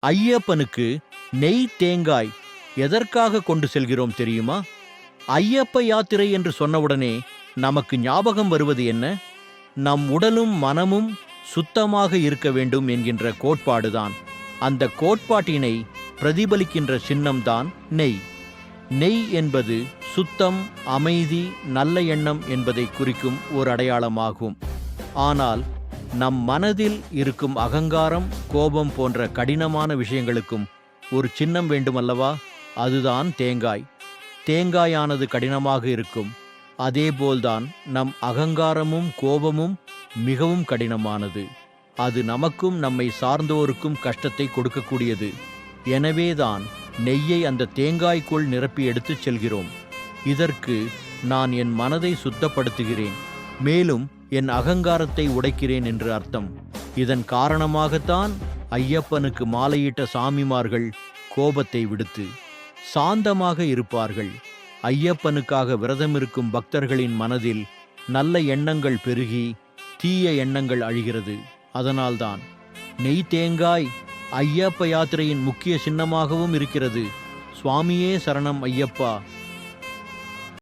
ஐயப்பனுக்கு நெய் தேங்காய் எதற்காக கொண்டு செல்கிறோம் தெரியுமா? ஐயப்ப யாத்திரை என்று சொன்னவுடனே நமக்கு ஞாபகம் வருவது என்ன? நம் உடலும் மனமும் சுத்தமாக இருக்க வேண்டும் என்கின்ற கோட்பாடுதான். அந்த கோட்பாட்டினை பிரதிபலிக்கின்ற சின்னம்தான் நெய். நெய் என்பது சுத்தம், அமைதி, நல்ல எண்ணம் என்பதை குறிக்கும் ஒரு அடையாளமாகும். ஆனால் நம் மனதில் இருக்கும் அகங்காரம், கோபம் போன்ற கடினமான விஷயங்களுக்கும் ஒரு சின்னம் வேண்டுமல்லவா? அதுதான் தேங்காய். தேங்காயானது கடினமாக இருக்கும். அதேபோல்தான் நம் அகங்காரமும் கோபமும் மிகவும் கடினமானது. அது நமக்கும் நம்மை சார்ந்தோருக்கும் கஷ்டத்தை கொடுக்கக்கூடியது. எனவேதான் நெய்யை அந்த தேங்காய்க்குள் நிரப்பி எடுத்துச் செல்கிறோம். இதற்கு நான் என் மனதை சுத்தப்படுத்துகிறேன், மேலும் என் அகங்காரத்தை உடைக்கிறேன் என்று அர்த்தம். இதன் காரணமாகத்தான் ஐயப்பனுக்கு மாலையிட்ட சாமிமார்கள் கோபத்தை விடுத்து சாந்தமாக இருப்பார்கள். ஐயப்பனுக்காக விரதமிருக்கும் பக்தர்களின் மனதில் நல்ல எண்ணங்கள் பெருகி தீய எண்ணங்கள் அழிகிறது. அதனால்தான் நெய் தேங்காய் ஐயப்ப யாத்திரையின் முக்கிய சின்னமாகவும் இருக்கிறது. சுவாமியே சரணம் ஐயப்பா.